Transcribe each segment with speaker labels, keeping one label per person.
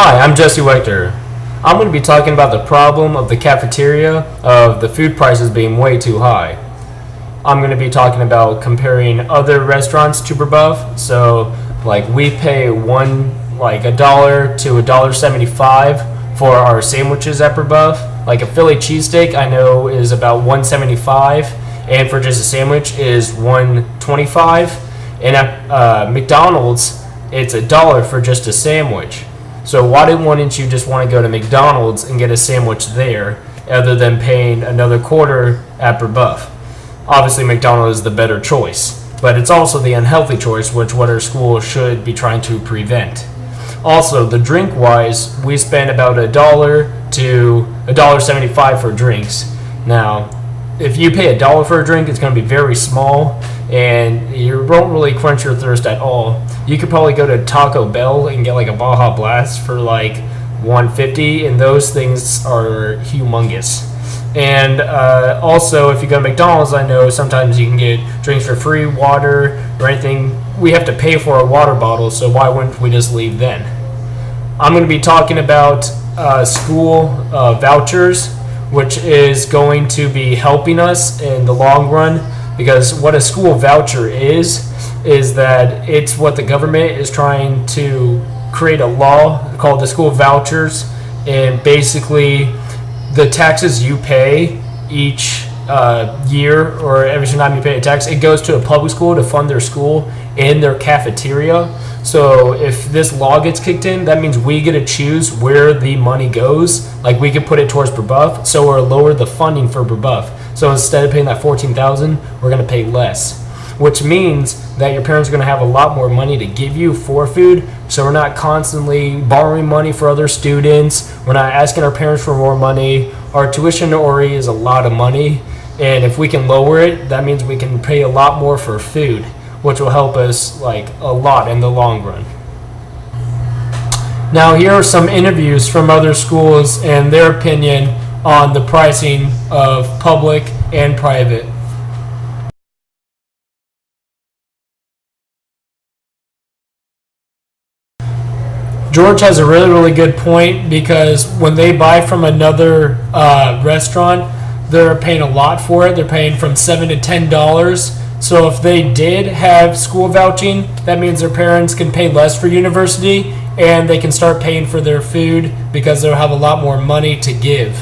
Speaker 1: Hi, I'm Jesse Wechter. I'm going to be talking about the problem of the cafeteria of the food prices being way too high. I'm going to be talking about comparing other restaurants to Brebeuf. So, like we pay $1 to $1.75 for our sandwiches at Brebeuf. Like a Philly cheesesteak, I know is about $1.75, and for just a sandwich is $1.25. And at McDonald's, it's $1 for just a sandwich. So why wouldn't you just want to go to McDonald's and get a sandwich there, other than paying another quarter at Brebeuf? Obviously, McDonald's is the better choice, but it's also the unhealthy choice, which what our school should be trying to prevent. Also, the drink-wise, we spend about $1 to $1.75 for drinks. Now, if you pay $1 for a drink, it's going to be very small, and you won't really quench your thirst at all. You could probably go to Taco Bell and get like a Baja Blast for like $1.50, and those things are humongous. And also, if you go to McDonald's, I know sometimes you can get drinks for free, water, or anything. We have to pay for a water bottle, so why wouldn't we just leave then? I'm going to be talking about school vouchers, which is going to be helping us in the long run, because what a school voucher is that it's what the government is trying to create a law called the school vouchers, and basically the taxes you pay each year, or every single time you pay a tax, it goes to a public school to fund their school and their cafeteria. So if this law gets kicked in, that means we get to choose where the money goes. Like we could put it towards Brebeuf, so we'll lower the funding for Brebeuf. So instead of paying that $14,000, we're going to pay less, which means that your parents are going to have a lot more money to give you for food. So we're not constantly borrowing money for other students. We're not asking our parents for more money. Our tuition to Ori is a lot of money, and if we can lower it, that means we can pay a lot more for food, which will help us like a lot in the long run. Now, here are some interviews from other schools and their opinion on the pricing of public and private. George has a really good point, because when they buy from another restaurant, they're paying a lot for it. They're paying from $7 to $10. So if they did have school vouching, that means their parents can pay less for university, and they can start paying for their food because they'll have a lot more money to give.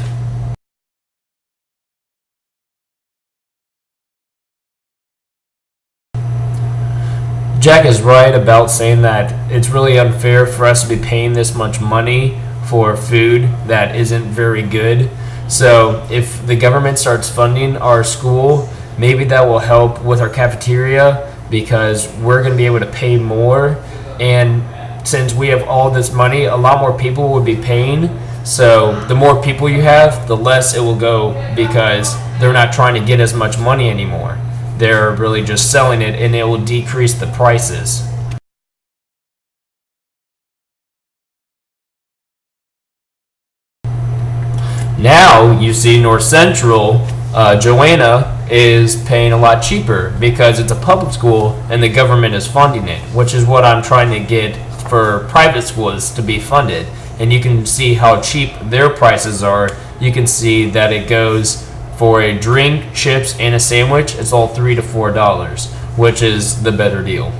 Speaker 1: Jack is right about saying that it's really unfair for us to be paying this much money for food that isn't very good. So if the government starts funding our school, maybe that will help with our cafeteria, because we're going to be able to pay more. And since we have all this money, a lot more people would be paying. So the more people you have, the less it will go, because they're not trying to get as much money anymore. They're really just selling it, and it will decrease the prices. Now you see North Central, Joanna is paying a lot cheaper because it's a public school and the government is funding it, which is what I'm trying to get for private schools to be funded. And you can see how cheap their prices are. You can see that it goes for a drink, chips, and a sandwich. It's all $3 to $4, which is the better deal.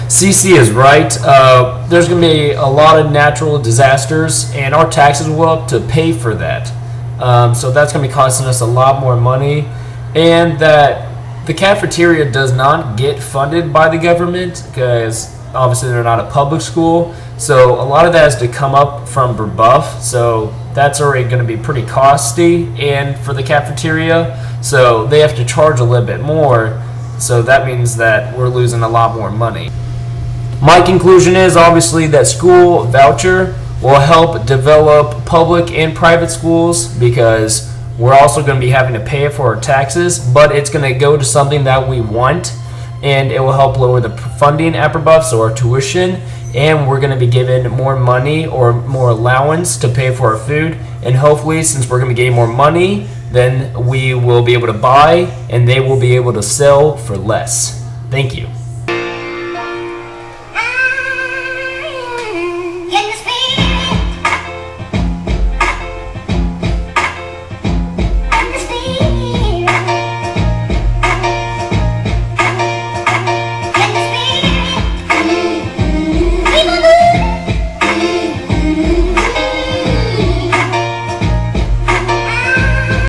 Speaker 1: CC is right. There's going to be a lot of natural disasters, and our taxes will go up to pay for that. So that's going to be costing us a lot more money, and that the cafeteria does not get funded by the government, because obviously they're not a public school. So a lot of that has to come up from Brebeuf. So that's already going to be pretty costly, and for the cafeteria, so they have to charge a little bit more. So that means that we're losing a lot more money. My conclusion is obviously that school voucher will help develop public and private schools, because we're also going to be having to pay it for our taxes, but it's going to go to something that we want, and it will help lower the funding at Brebeuf, so our tuition, and we're going to be given more money or more allowance to pay for our food. And hopefully, since we're going to be getting more money, then we will be able to buy and they will be able to sell for less. Thank you.